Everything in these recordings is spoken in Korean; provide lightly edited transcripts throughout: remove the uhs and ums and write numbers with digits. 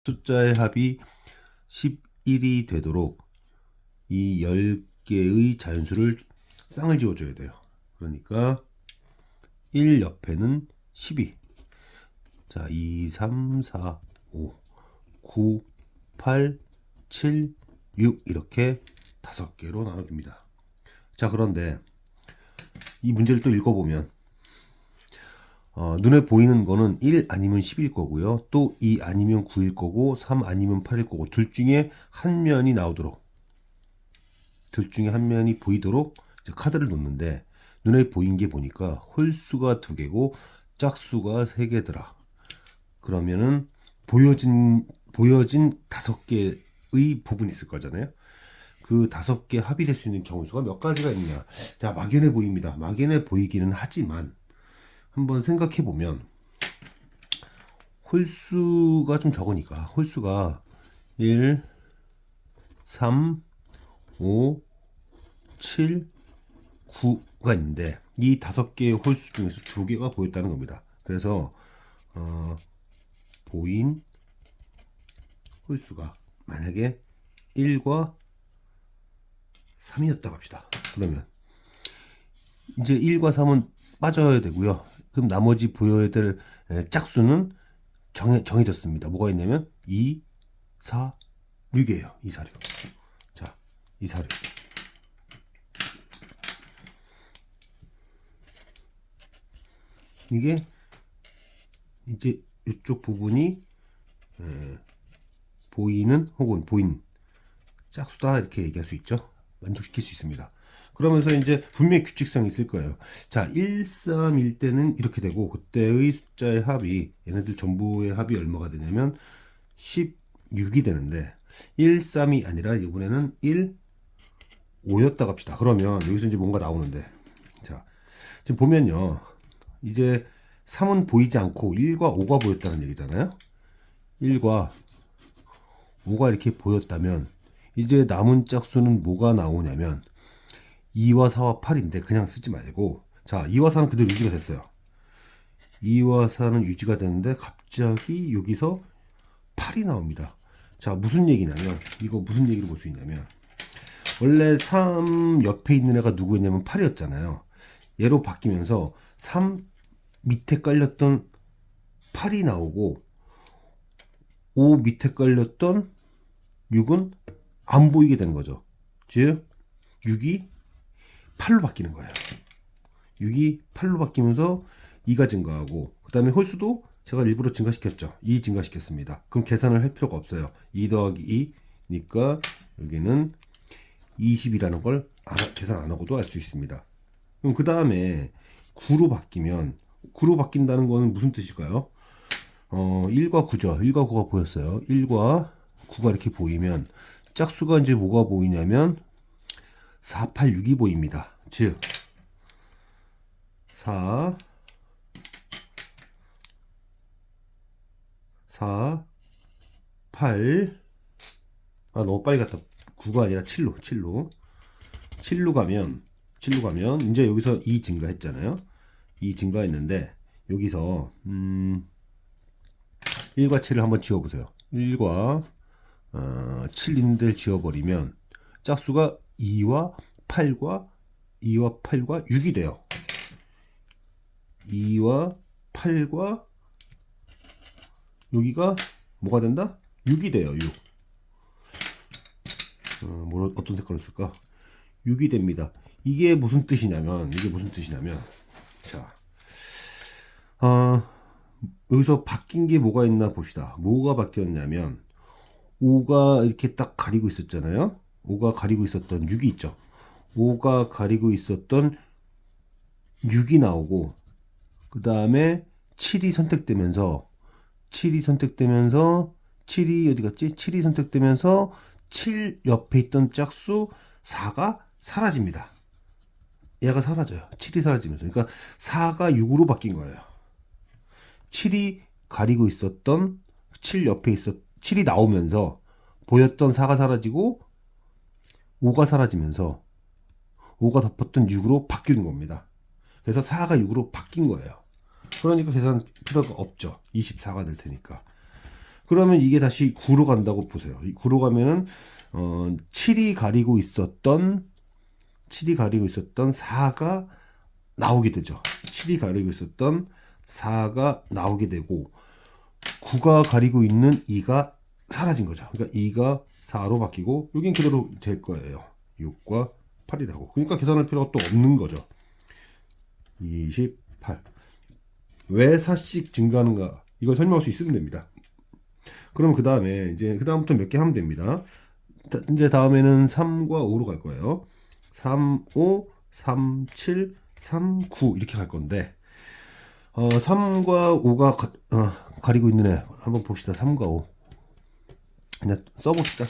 숫자의 합이 11이 되도록 이 10개의 자연수를 쌍을 지어줘야 돼요. 그러니까 1 옆에는 12. 자, 2, 3, 4, 5, 9, 8, 7, 6 이렇게 5개로 나눠줍니다. 자, 그런데 이 문제를 또 읽어보면 눈에 보이는 거는 1 아니면 10일 거고요. 또 2 아니면 9일 거고 3 아니면 8일 거고 둘 중에 한 면이 나오도록 둘 중에 한 면이 보이도록 이제 카드를 놓는데 눈에 보인 게 보니까 홀수가 2개고 짝수가 3개더라. 그러면은 보여진 5개의 부분이 있을 거잖아요. 그 5개 합이 될 수 있는 경우수가 몇 가지가 있냐. 자, 막연해 보입니다. 막연해 보이기는 하지만 한번 생각해 보면 홀수가 좀 적으니까 홀수가 1, 3, 5, 7, 9가 있는데 이 5개의 홀수 중에서 2개가 보였다는 겁니다. 그래서 보인 홀수가 만약에 1과 3이었다고 합시다. 그러면 이제 1과 3은 빠져야 되고요. 그럼 나머지 보여야 될 짝수는 정해졌습니다. 뭐가 있냐면 2, 4, 6이에요. 2, 4, 6. 자, 2, 4, 6. 이게 이제 이쪽 부분이 보이는 혹은 보인 짝수다 이렇게 얘기할 수 있죠. 만족시킬 수 있습니다. 그러면서 이제 분명히 규칙성이 있을 거예요. 자, 1, 3일 때는 이렇게 되고 그때의 숫자의 합이 얘네들 전부의 합이 얼마가 되냐면 16이 되는데 1, 3이 아니라 이번에는 1, 5였다고 합시다. 그러면 여기서 이제 뭔가 나오는데 자, 지금 보면요. 이제 3은 보이지 않고 1과 5가 보였다는 얘기잖아요. 1과 5가 이렇게 보였다면 이제 남은 짝수는 뭐가 나오냐면 2와 4와 8인데 그냥 쓰지 말고 자 2와 4는 그대로 유지가 됐어요. 2와 4는 유지가 되는데 갑자기 여기서 8이 나옵니다. 자 무슨 얘기냐면 이거 무슨 얘기를 볼 수 있냐면 원래 3 옆에 있는 애가 누구였냐면 8이었잖아요. 얘로 바뀌면서 3 밑에 깔렸던 8이 나오고 5 밑에 깔렸던 6은 안 보이게 되는 거죠. 즉 6이 8로 바뀌는 거예요. 6이 8로 바뀌면서 2가 증가하고 그 다음에 홀수도 제가 일부러 증가시켰죠. 2 증가시켰습니다. 그럼 계산을 할 필요가 없어요. 2 더하기 2니까 여기는 20이라는 걸 계산 안 하고도 알 수 있습니다. 그럼 그 다음에 9로 바뀌면 9로 바뀐다는 거는 무슨 뜻일까요? 1과 9죠. 1과 9가 보였어요. 1과 9가 이렇게 보이면 짝수가 이제 뭐가 보이냐면 4, 8, 6이 보입니다. 즉 4, 8 너무 빨리 갔다. 9가 아니라 7로 가면 이제 여기서 2 증가했잖아요. 2 증가했는데 여기서 1과 7을 한번 지워보세요. 1과 7인들 지워버리면 짝수가 2와 8과 6이 돼요. 2와 8과 여기가 뭐가 된다? 6이 돼요. 6. 어떤 색깔을 쓸까? 6이 됩니다. 이게 무슨 뜻이냐면 자, 여기서 바뀐 게 뭐가 있나 봅시다. 뭐가 바뀌었냐면 5가 이렇게 딱 가리고 있었잖아요. 5가 가리고 있었던 6이 있죠. 5가 가리고 있었던 6이 나오고 그 다음에 7이 선택되면서 7이 어디 갔지? 7이 선택되면서 7 옆에 있던 짝수 4가 사라집니다. 얘가 사라져요. 7이 사라지면서. 그러니까 4가 6으로 바뀐 거예요. 7이 가리고 있었던 7 옆에 7이 나오면서 보였던 4가 사라지고 5가 사라지면서 5가 덮었던 6으로 바뀌는 겁니다. 그래서 4가 6으로 바뀐 거예요. 그러니까 계산 필요가 없죠. 24가 될 테니까. 그러면 이게 다시 9로 간다고 보세요. 9로 가면은 7이 가리고 있었던 4가 나오게 되죠. 7이 가리고 있었던 4가 나오게 되고 9가 가리고 있는 2가 사라진 거죠. 그러니까 2가 4로 바뀌고 여긴 그대로 될 거예요. 6과 8이라고. 그러니까 계산할 필요가 또 없는 거죠. 28. 왜 4씩 증가하는가? 이걸 설명할 수 있으면 됩니다. 그럼 그 다음에 이제 그 다음부터 몇 개 하면 됩니다. 이제 다음에는 3과 5로 갈 거예요. 3, 5, 3, 7, 3, 9 이렇게 갈 건데 3과 5가 가리고 있는 애 한번 봅시다. 3과 5 그냥 써봅시다.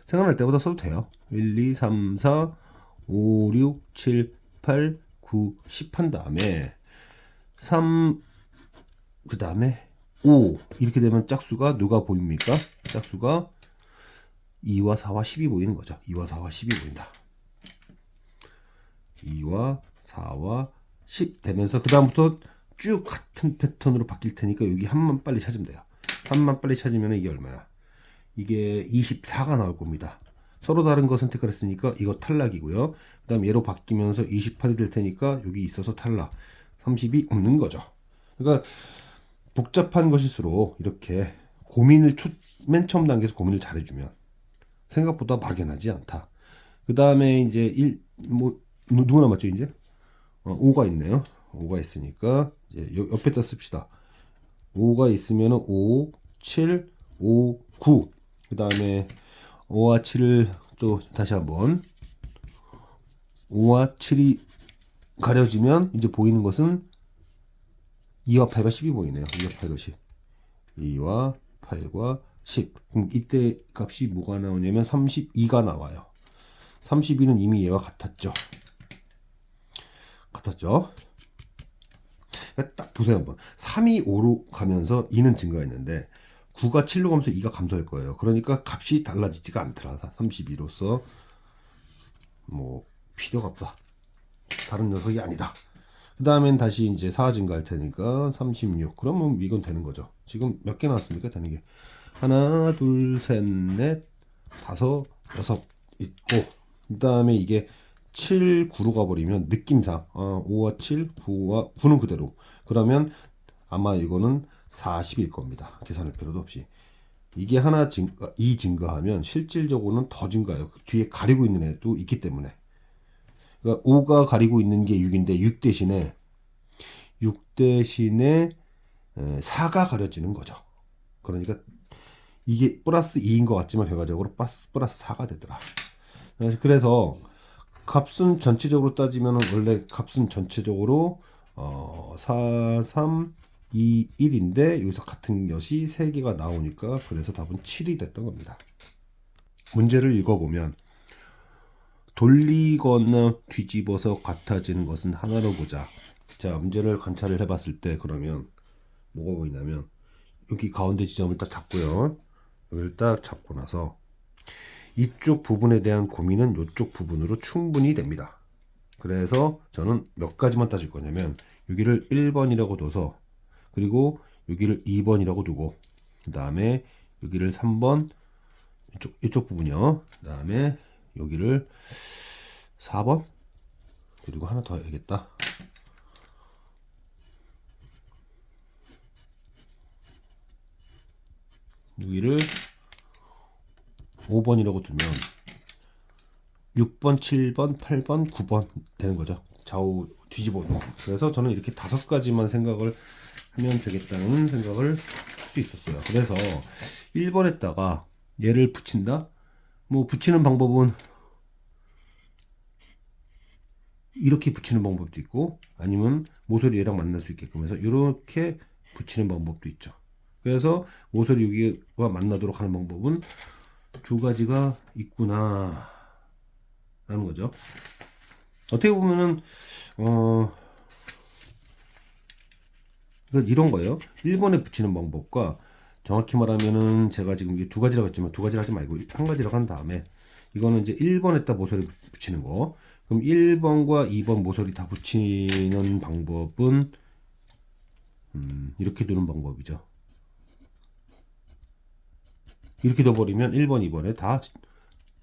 생각날 때마다 써도 돼요. 1, 2, 3, 4, 5, 6, 7, 8, 9, 10 한 다음에 3, 그 다음에 5 이렇게 되면 짝수가 누가 보입니까? 짝수가 2와 4와 10이 보이는 거죠. 2와 4와 10이 보인다. 2와 4와 10 되면서 그 다음부터 쭉 같은 패턴으로 바뀔 테니까 여기 한만 빨리 찾으면 돼요. 한만 빨리 찾으면 이게 얼마야? 이게 24가 나올 겁니다. 서로 다른 거 선택을 했으니까 이거 탈락이고요. 그 다음 얘로 바뀌면서 28이 될 테니까 여기 있어서 탈락. 30이 없는 거죠. 그러니까 복잡한 것일수록 이렇게 고민을 맨 처음 단계에서 고민을 잘해주면 생각보다 막연하지 않다. 그 다음에 이제 누구 남았죠 이제? 5가 있네요. 5가 있으니까 이제 옆에다 씁시다. 5가 있으면 5, 7, 5, 9. 그 다음에 5와 7을 또 다시 한번 5와 7이 가려지면 이제 보이는 것은 2와 8과 10이 보이네요. 2와 8과 10. 2와 8과 10. 그럼 이때 값이 뭐가 나오냐면 32가 나와요. 32는 이미 얘와 같았죠. 딱 보세요 한번. 3이 5로 가면서 2는 증가했는데 9가 7로 가면서 2가 감소할 거예요. 그러니까 값이 달라지지가 않더라. 32로서 뭐 필요가 없다. 다른 녀석이 아니다. 그 다음엔 다시 이제 4 증가할 테니까 36. 그러면 이건 되는 거죠. 지금 몇 개 나왔습니까? 되는 게 하나, 둘, 셋, 넷, 다섯, 여섯 있고 그 다음에 이게 7, 9로 가버리면 느낌상 5와 7, 9와 9는 그대로. 그러면 아마 이거는 40일 겁니다. 계산할 필요도 없이. 이게 하나 증가, 2 증가하면 실질적으로는 더 증가해요. 그 뒤에 가리고 있는 애도 있기 때문에. 그러니까 5가 가리고 있는 게 6인데 6 대신에 4가 가려지는 거죠. 그러니까 이게 플러스 2인 것 같지만 결과적으로 플러스 4가 되더라. 그래서 값은 전체적으로 따지면 원래 값은 전체적으로 4, 3, 2, 1인데 여기서 같은 것이 3개가 나오니까 그래서 답은 7이 됐던 겁니다. 문제를 읽어보면 돌리거나 뒤집어서 같아지는 것은 하나로 보자. 자, 문제를 관찰을 해봤을 때 그러면 뭐가 보이냐면 여기 가운데 지점을 딱 잡고요. 여기를 딱 잡고 나서 이쪽 부분에 대한 고민은 이쪽 부분으로 충분히 됩니다. 그래서 저는 몇 가지만 따질 거냐면 여기를 1번이라고 둬서 그리고 여기를 2번이라고 두고 그 다음에 여기를 3번 이쪽 부분이요. 그 다음에 여기를 4번 그리고 하나 더 해야겠다. 여기를 5번이라고 두면 6번, 7번, 8번, 9번 되는 거죠. 좌우 뒤집어 놓고. 그래서 저는 이렇게 5가지만 생각을 하면 되겠다는 생각을 할 수 있었어요. 그래서 1번에다가 얘를 붙인다? 뭐 붙이는 방법은 이렇게 붙이는 방법도 있고 아니면 모서리 얘랑 만날 수 있게끔 해서 이렇게 붙이는 방법도 있죠. 그래서 모서리 여기와 만나도록 하는 방법은 2가지가 있구나 라는 거죠. 어떻게 보면은 이런 거예요. 1번에 붙이는 방법과 정확히 말하면은 제가 지금 이게 2가지라고 했지만 2가지를 하지 말고 1가지라고 한 다음에 이거는 이제 1번에다 모서리 붙이는 거. 그럼 1번과 2번 모서리 다 붙이는 방법은 이렇게 두는 방법이죠. 이렇게 둬버리면 1번, 2번에 다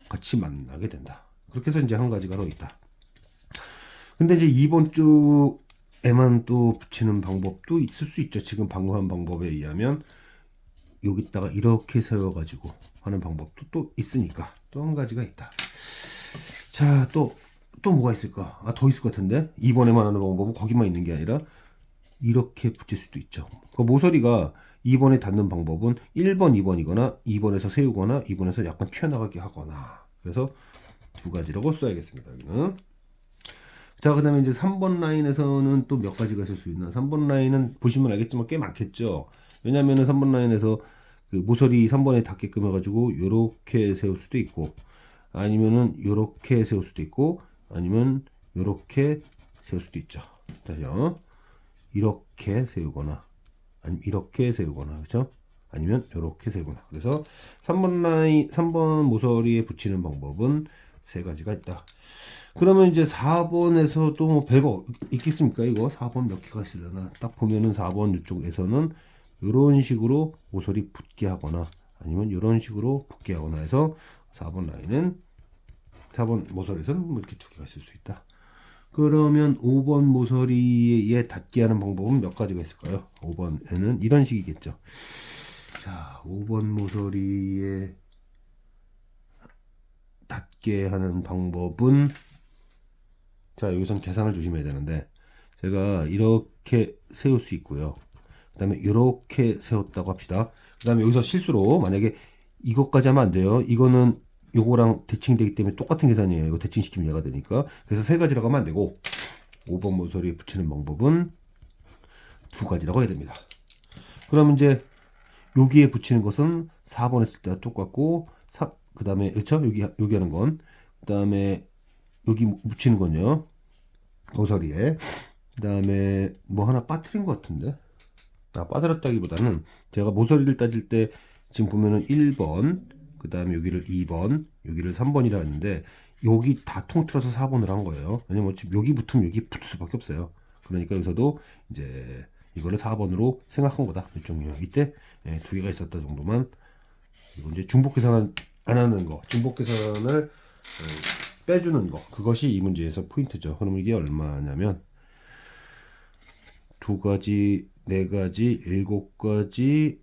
같이 만나게 된다. 그렇게 해서 이제 한 가지가 더 있다. 근데 이제 2번 쪽에만 또 붙이는 방법도 있을 수 있죠. 지금 방금 한 방법에 의하면 여기다가 이렇게 세워가지고 하는 방법도 또 있으니까 또 한 가지가 있다. 자, 또 뭐가 있을까? 더 있을 것 같은데 2번에만 하는 방법은 거기만 있는 게 아니라 이렇게 붙일 수도 있죠. 그 모서리가 2번에 닿는 방법은 1번, 2번이거나 2번에서 세우거나 2번에서 약간 튀어나가게 하거나. 그래서 두 가지라고 써야겠습니다. 여기는. 자, 그 다음에 이제 3번 라인에서는 또 몇 가지가 있을 수 있나? 3번 라인은 보시면 알겠지만 꽤 많겠죠. 왜냐면은 3번 라인에서 그 모서리 3번에 닿게끔 해가지고 요렇게 세울 수도 있고, 아니면은 요렇게 세울 수도 있고, 아니면 요렇게 세울 수도 있죠. 다시요. 이렇게 세우거나, 아니면 이렇게 세우거나, 그렇죠? 아니면 이렇게 세우거나. 그래서 3번 라인, 3번 모서리에 붙이는 방법은 세 가지가 있다. 그러면 이제 4번에서 또 뭐 별거 있겠습니까? 이거 4번 몇 개가 있으려나? 딱 보면은 4번 이쪽에서는 이런 식으로 모서리 붙게 하거나 아니면 이런 식으로 붙게 하거나 해서 4번 라인은 4번 모서리에서는 뭐 이렇게 두 개가 있을 수 있다. 그러면 5번 모서리에 닿게 하는 방법은 몇 가지가 있을까요? 5번에는 이런 식이겠죠. 자, 5번 모서리에 닿게 하는 방법은 자, 여기선 계산을 조심해야 되는데 제가 이렇게 세울 수 있고요. 그 다음에 이렇게 세웠다고 합시다. 그 다음에 여기서 실수로 만약에 이것까지 하면 안 돼요. 이거는 요거랑 대칭되기 때문에 똑같은 계산이에요. 이거 대칭시키면 얘가 되니까. 그래서 세 가지라고 하면 안 되고 5번 모서리에 붙이는 방법은 두 가지라고 해야 됩니다. 그럼 이제 여기에 붙이는 것은 4번 했을 때와 똑같고 그 다음에 그렇죠? 여기 하는 건 그 다음에 여기 붙이는 건요. 모서리에 그 다음에 뭐 하나 빠뜨린 것 같은데 빠뜨렸다기보다는 제가 모서리를 따질 때 지금 보면은 1번 그 다음에 여기를 2번 여기를 3번이라 했는데 여기 다 통틀어서 4번을 한 거예요. 왜냐면 지금 여기 붙으면 여기 붙을 수밖에 없어요. 그러니까 여기서도 이제 이거를 4번으로 생각한 거다. 이쪽이요. 이때 두 개가 있었다 정도만. 이거 이제 중복 계산 안 하는 거, 중복 계산을 빼주는 거, 그것이 이 문제에서 포인트죠. 그럼 이게 얼마냐면 두 가지, 네 가지, 일곱 가지,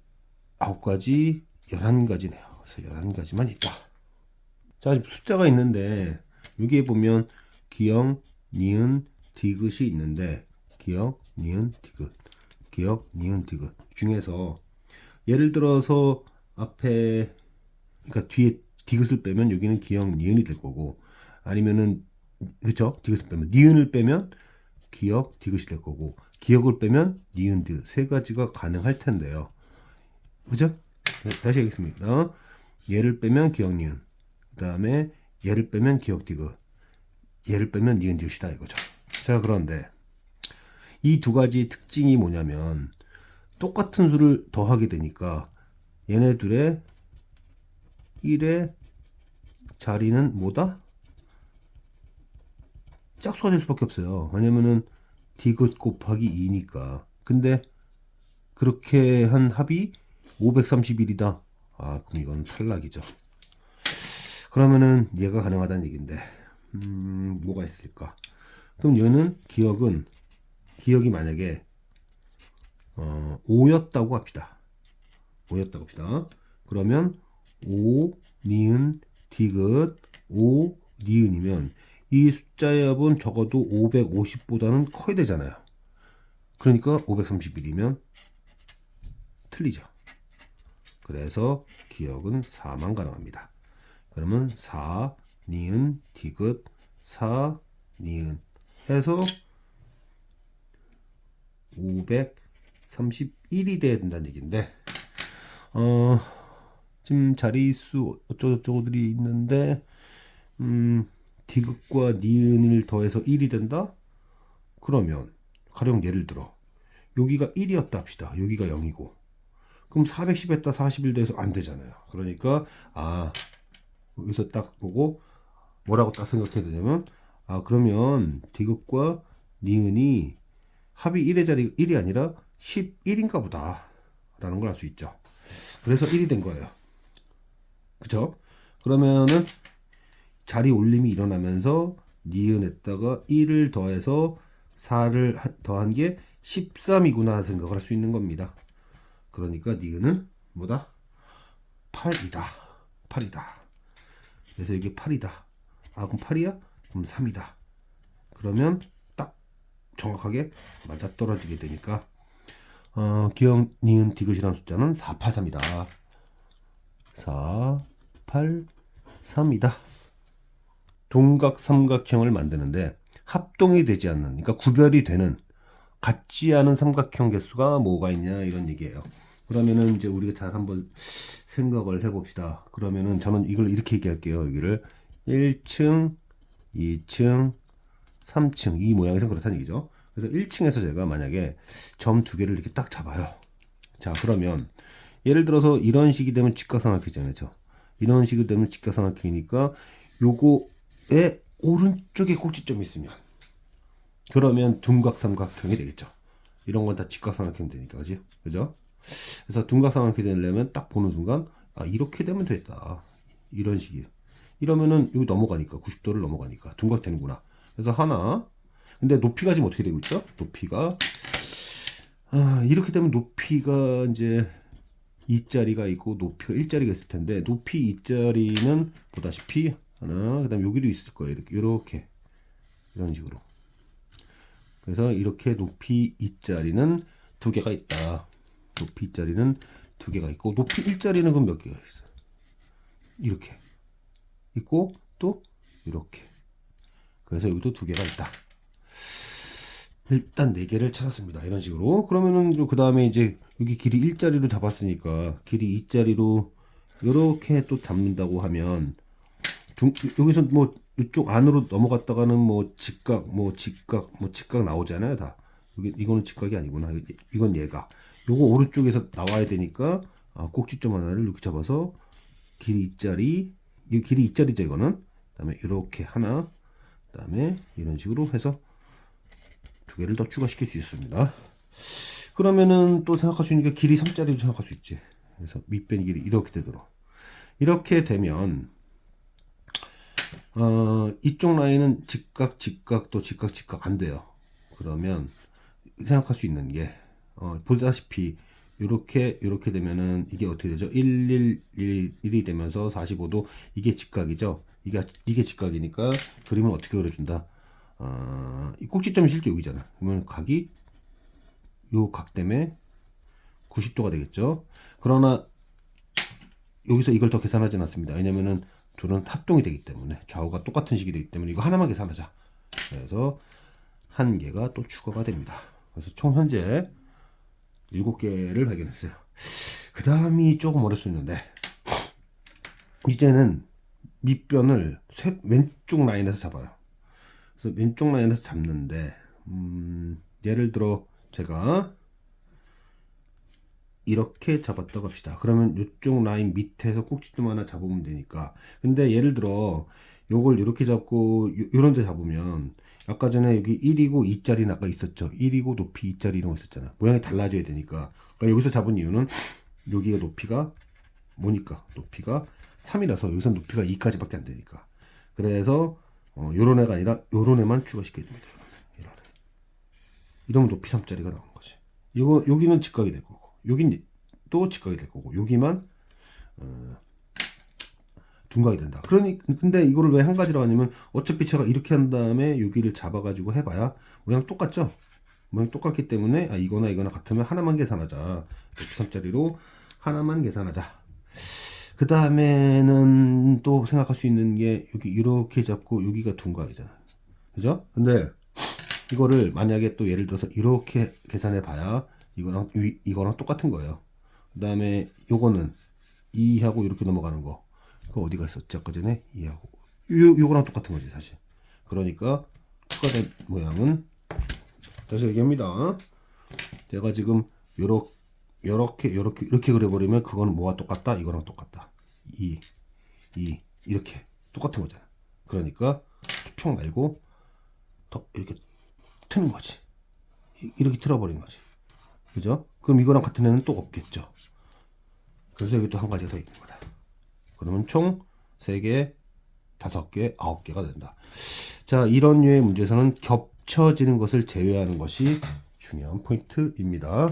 아홉 가지, 11가지네요. 그래서 11가지만 있다. 자, 숫자가 있는데 여기에 보면 기역, 니은, 디귿이 있는데 기역, 니은, 디귿, 기역, 니은, 디귿 중에서 예를 들어서 앞에 그러니까 뒤에 디귿을 빼면 여기는 기역, 니은이 될 거고 아니면은 그쵸? 디귿을 빼면 니은을 빼면 기역, 디귿이 될 거고 기역을 빼면 니은, 디귿 세 가지가 가능할 텐데요. 그죠? 네, 다시 하겠습니다. 얘를 빼면 기역, 니은 그 다음에 얘를 빼면 기역, 디귿 얘를 빼면 니은, 디귿이다 이거죠. 자, 그런데 이 두 가지 특징이 뭐냐면 똑같은 수를 더하게 되니까 얘네들의 1의 자리는 뭐다? 짝수가 될 수밖에 없어요. 왜냐면은 디귿 곱하기 2니까. 근데 그렇게 한 합이 531이다. 그럼 이건 탈락이죠. 그러면은 얘가 가능하다는 얘기인데 뭐가 있을까? 그럼 얘는 기억이 만약에 5였다고 합시다. 5였다고 합시다. 그러면 5, 니은, 디귿, 5, 니은이면 이 숫자의 합은 적어도 550보다는 커야 되잖아요. 그러니까 531이면 틀리죠. 그래서 기억은 4만 가능합니다. 그러면 4, 니은, 디귿, 4, 니은 해서 531이 돼야 된다는 얘기인데 지금 자리수 어쩌고저쩌고들이 있는데 디귿과 니은을 더해서 1이 된다? 그러면 가령 예를 들어 여기가 1이었다 합시다. 여기가 0이고 그럼 410에다 41 돼서 안 되잖아요. 그러니까 여기서 딱 보고 뭐라고 딱 생각해야 되냐면 그러면 디귿과 니은이 합이 1의 자리 1이 아니라 11인가 보다 라는 걸 알 수 있죠. 그래서 1이 된 거예요. 그죠? 그러면은 자리 올림이 일어나면서 니은에다가 1을 더해서 4를 더한 게 13이구나 생각을 할 수 있는 겁니다. 그러니까 니은은 뭐다? 8이다. 8이다. 그래서 이게 8이다. 아, 그럼 8이야? 그럼 3이다. 그러면 딱 정확하게 맞아떨어지게 되니까 기억, 니은, 디귿이라는 숫자는 483이다. 4, 8, 3이다. 동각 삼각형을 만드는데 합동이 되지 않는, 그러니까 구별이 되는 같지 않은 삼각형 개수가 뭐가 있냐 이런 얘기예요. 그러면은 이제 우리가 잘 한번 생각을 해봅시다. 그러면은 저는 이걸 이렇게 얘기할게요. 여기를 1층, 2층, 3층 이 모양에서 그렇다는 얘기죠. 그래서 1층에서 제가 만약에 점 두 개를 이렇게 딱 잡아요. 자, 그러면 예를 들어서 이런 식이 되면 직각삼각형이잖아요. 이런 식이 되면 직각삼각형이니까 요거의 오른쪽에 꼭지점이 있으면 그러면 둔각삼각형이 되겠죠. 이런 건 다 직각삼각형 되니까, 그죠? 그래서 둔각삼각형이 되려면 딱 보는 순간 아, 이렇게 되면 됐다. 이런 식이. 이러면은 여기 넘어가니까 90도를 넘어가니까 둔각 되는구나. 그래서 하나. 근데 높이가 지금 어떻게 되고 있죠? 높이가 이렇게 되면 높이가 이제 2자리가 있고 높이가 1자리가 있을 텐데 높이 2자리는 보다시피 하나, 그다음 여기도 있을 거예요. 이렇게 이런 식으로. 그래서 이렇게 높이 2자리는 두 개가 있다. 높이 2자리는 두 개가 있고 높이 1자리는 그럼 몇 개가 있어? 이렇게 있고 또 이렇게. 그래서 여기도 두 개가 있다. 일단 4개를 찾았습니다. 이런 식으로. 그러면은 그 다음에 이제 여기 길이 1자리로 잡았으니까 길이 2자리로 이렇게 또 잡는다고 하면 여기서 뭐 이쪽 안으로 넘어갔다가는 뭐 직각 나오잖아요. 다. 이거는 직각이 아니구나. 이건 얘가. 요거 오른쪽에서 나와야 되니까 꼭지점 하나를 이렇게 잡아서 길이 2자리, 이 길이 2자리죠 이거는. 그다음에 이렇게 하나, 그다음에 이런 식으로 해서 두 개를 더 추가시킬 수 있습니다. 그러면은 또 생각할 수 있는 게 길이 3자리도 생각할 수 있지. 그래서 밑변 길이 이렇게 되도록. 이렇게 되면 이쪽 라인은 직각 안 돼요. 그러면 생각할 수 있는 게 보다시피 이렇게 되면은 이게 어떻게 되죠? 1이 되면서 45도 이게 직각이죠. 이게 직각이니까 그림을 어떻게 그려준다? 이 꼭지점이 실제 여기잖아. 그러면 각이 요 각 때문에 90도가 되겠죠. 그러나 여기서 이걸 더 계산하진 않습니다. 왜냐면은 둘은 합동이 되기 때문에 좌우가 똑같은 식이 되기 때문에 이거 하나만 계산하자. 그래서 한 개가 또 추가가 됩니다. 그래서 총 현재 7개를 발견했어요. 그 다음이 조금 어려울 수 있는데 이제는 밑변을 왼쪽 라인에서 잡아요. 그래서 왼쪽 라인에서 잡는데 예를 들어 제가 이렇게 잡았다고 합시다. 그러면 이쪽 라인 밑에서 꼭지점 하나 잡으면 되니까. 근데 예를 들어 요걸 이렇게 잡고 요런 데 잡으면 아까 전에 여기 1이고 2자리는 아까 있었죠. 1이고 높이 2자리 이런 거 있었잖아. 모양이 달라져야 되니까. 그러니까 여기서 잡은 이유는 여기가 높이가 뭐니까? 높이가 3이라서 여기서 높이가 2까지밖에 안 되니까. 그래서 요런 애가 아니라 요런 애만 추가시켜야 됩니다. 이런 애. 이러면 높이 3짜리가 나오는 거지. 여기는 직각이 될 거고. 여긴 또 직각이 될 거고. 여기만 둔각이 된다. 근데 이거를 왜 한 가지로 하냐면 어차피 제가 이렇게 한 다음에 여기를 잡아가지고 해봐야 모양 똑같죠? 모양 똑같기 때문에 이거나 같으면 하나만 계산하자. 3짜리로 하나만 계산하자. 그 다음에는 또 생각할 수 있는 게 여기 이렇게 잡고 여기가 둔각이잖아. 그죠? 근데 이거를 만약에 또 예를 들어서 이렇게 계산해 봐야 이거랑 똑같은 거예요. 그 다음에 요거는 2하고 이렇게 넘어가는 거. 그거 어디가 있었지? 아까 전에 2하고. 요거랑 똑같은 거지, 사실. 그러니까 추가된 모양은 다시 얘기합니다. 제가 지금 이렇게 그려버리면 그거는 뭐가 똑같다? 이거랑 똑같다. 이렇게 똑같은 거잖아. 그러니까 수평 말고 더 이렇게 트는 거지. 이렇게 틀어버린 거지. 그죠? 그럼 이거랑 같은 애는 또 없겠죠. 그래서 여기 또 한 가지가 더 있는 거다. 그러면 총 3개, 5개, 9개가 된다. 자, 이런 류의 문제에서는 겹쳐지는 것을 제외하는 것이 중요한 포인트입니다.